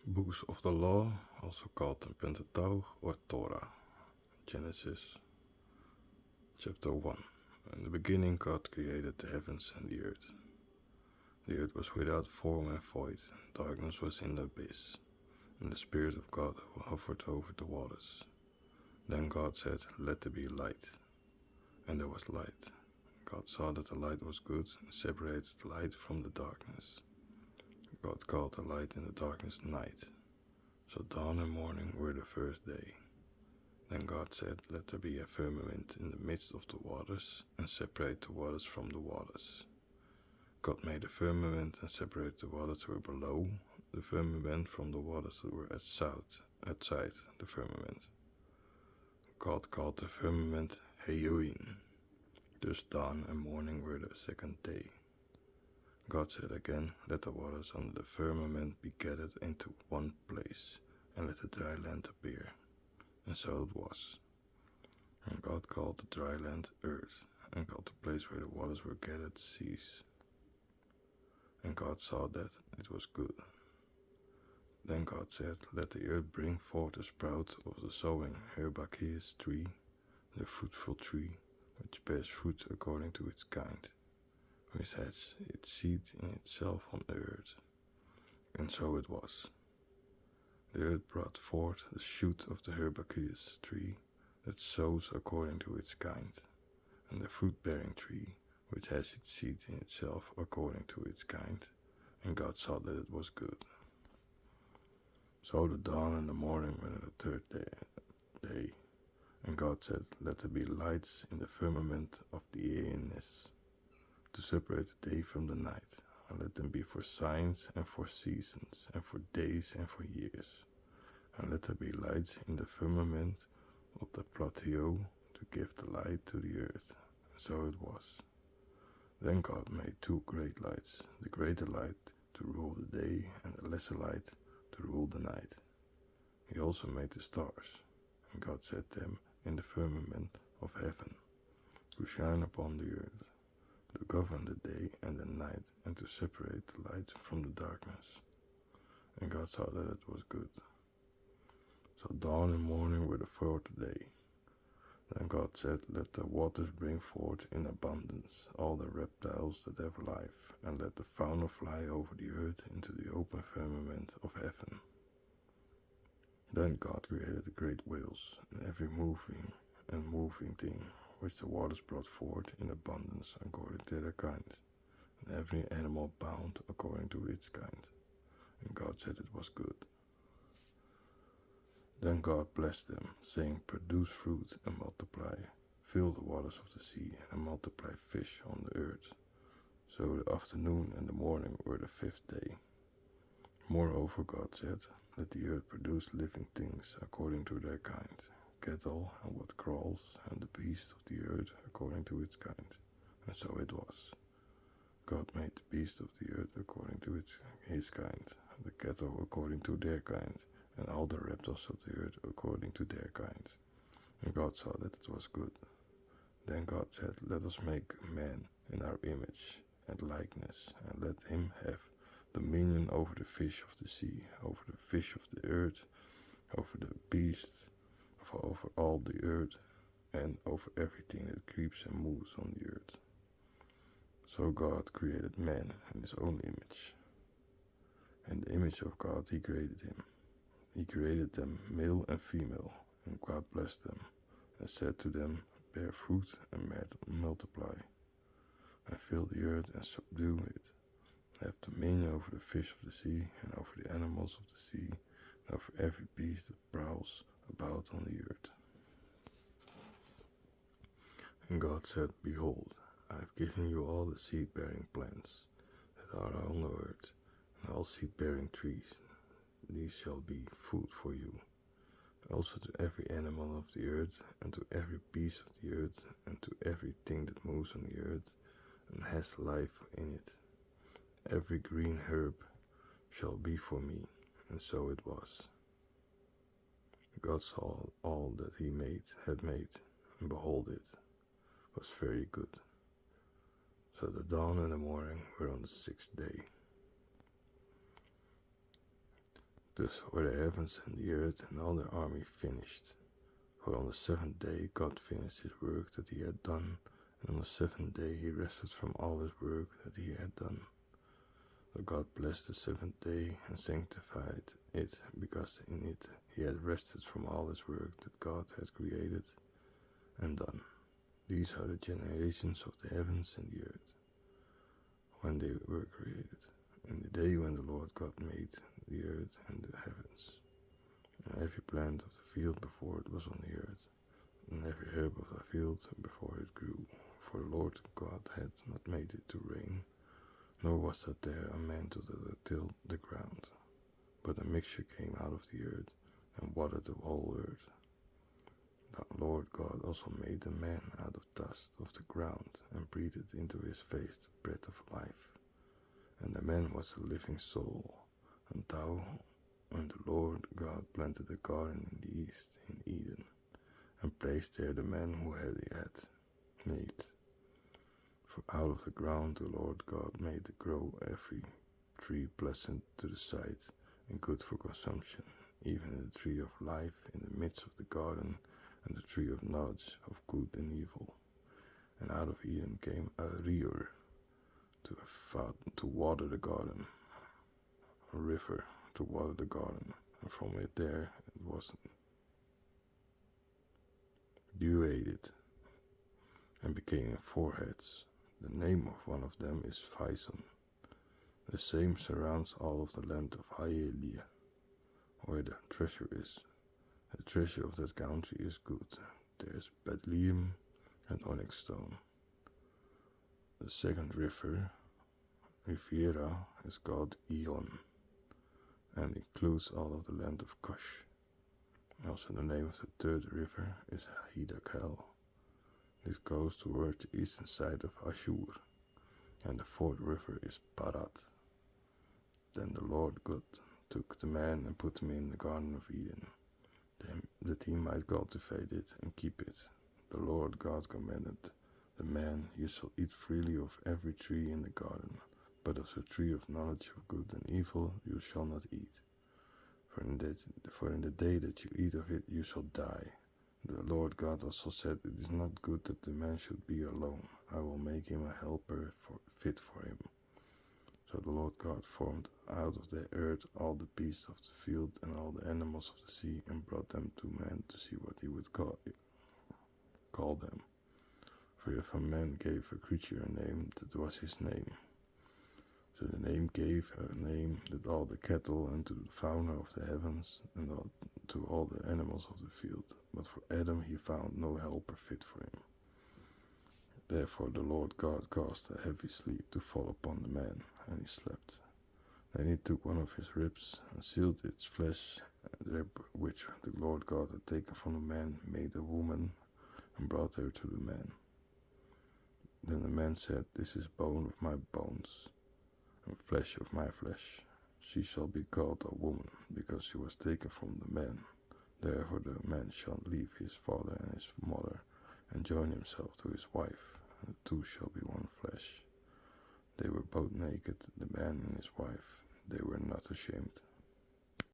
Books of the Law, also called the Pentateuch or Torah. Genesis chapter 1. In the beginning God created the heavens and the earth. The earth was without form and void, darkness was in the abyss, and the Spirit of God hovered over the waters. Then God said, "Let there be light." And there was light. God saw that the light was good, and separated the light from the darkness. God called the light in the darkness night. So dawn and morning were the first day. Then God said, "Let there be a firmament in the midst of the waters, and separate the waters from the waters." God made a firmament and separated the waters that were below the firmament from the waters that were outside the firmament. God called the firmament Heyoin. Thus dawn and morning were the second day. God said again, "Let the waters under the firmament be gathered into one place, and let the dry land appear." And so it was. And God called the dry land earth, and called the place where the waters were gathered seas. And God saw that it was good. Then God said, "Let the earth bring forth the sprout of the sowing, herbaceous tree, the fruitful tree, which bears fruit according to its kind, which has its seed in itself on the earth." And so it was. The earth brought forth the shoot of the herbaceous tree that sows according to its kind, and the fruit-bearing tree, which has its seed in itself according to its kind. And God saw that it was good. So the dawn and the morning were the third day. And God said, "Let there be lights in the firmament of the aeons, to separate the day from the night, and let them be for signs and for seasons, and for days and for years. And let there be lights in the firmament of the plateau, to give the light to the earth." And so it was. Then God made two great lights, the greater light to rule the day, and the lesser light to rule the night. He also made the stars, and God set them in the firmament of heaven, to shine upon the earth, to govern the day and the night, and to separate the light from the darkness. And God saw that it was good. So dawn and morning were the fourth day. Then God said, "Let the waters bring forth in abundance all the reptiles that have life, and let the fauna fly over the earth into the open firmament of heaven." Then God created the great whales, and every moving thing, which the waters brought forth in abundance according to their kind, and every animal bound according to its kind. And God said it was good. Then God blessed them, saying, "Produce fruit and multiply, fill the waters of the sea, and multiply fish on the earth." So the afternoon and the morning were the fifth day. Moreover God said, "Let the earth produce living things according to their kind, cattle and what crawls, and the beasts of the earth according to its kind." And so it was. God made the beasts of the earth according to his kind, the cattle according to their kind, and all the reptiles of the earth according to their kind. And God saw that it was good. Then God said, "Let us make man in our image and likeness, and let him have dominion over the fish of the sea, over the fish of the earth, over the beasts, over all the earth, and over everything that creeps and moves on the earth." So God created man in his own image. In the image of God he created him. He created them male and female, and God blessed them, and said to them, "Bear fruit and multiply, and fill the earth and subdue it. Have dominion over the fish of the sea, and over the animals of the sea, and over every beast that prowls about on the earth." And God said, "Behold, I have given you all the seed-bearing plants that are on the earth, and all seed-bearing trees. These shall be food for you. Also to every animal of the earth, and to every beast of the earth, and to everything that moves on the earth, and has life in it. Every green herb shall be for me." And so it was. God saw all that he had made, and behold, it was very good. So the dawn and the morning were on the sixth day. Thus were the heavens and the earth and all their army finished. For on the seventh day God finished his work that he had done, and on the seventh day he rested from all his work that he had done. So God blessed the seventh day and sanctified it, because in it he had rested from all his work that God had created and done. These are the generations of the heavens and the earth, when they were created, in the day when the Lord God made the earth and the heavens, and every plant of the field before it was on the earth, and every herb of the field before it grew. For the Lord God had not made it to rain, nor was that there a man to till the ground, but a mixture came out of the earth, and watered the whole earth. The Lord God also made the man out of dust of the ground, and breathed into his face the breath of life. And the man was a living soul. And the Lord God planted a garden in the east, in Eden, and placed there the man who he had made. For out of the ground the Lord God made to grow every tree pleasant to the sight and good for consumption, even the tree of life in the midst of the garden, and the tree of knowledge of good and evil. And out of Eden came a river to water the garden, a river to water the garden, and from it there it was dewated and became 4 heads. The name of one of them is Phison. The same surrounds all of the land of Haelia, where the treasure is. The treasure of that country is good. There is bdellium and onyx stone. The second river, Riviera, is called Ion, and includes all of the land of Cush. Also the name of the third river is Hiddekel. This goes towards the eastern side of Ashur. And the fourth river is Parat. Then the Lord God took the man and put him in the Garden of Eden, that he might cultivate it and keep it. The Lord God commanded the man, "You shall eat freely of every tree in the garden, but of the tree of knowledge of good and evil you shall not eat. For in the day that you eat of it you shall die." The Lord God also said, "It is not good that the man should be alone. I will make him a helper fit for him." So the Lord God formed out of the earth all the beasts of the field and all the animals of the sea, and brought them to man to see what he would call them. For if a man gave a creature a name, that was his name. So the name gave a name that all the cattle, and to the fauna of the heavens, and to all the animals of the field. But for Adam he found no helper fit for him. Therefore the Lord God caused a heavy sleep to fall upon the man, and he slept. Then he took one of his ribs, and sealed its flesh, and the rib which the Lord God had taken from the man made a woman, and brought her to the man. Then the man said, "This is bone of my bones, and flesh of my flesh. She shall be called a woman, because she was taken from the man. Therefore the man shall leave his father and his mother, and join himself to his wife, and the two shall be one flesh." They were both naked, the man and his wife. They were not ashamed.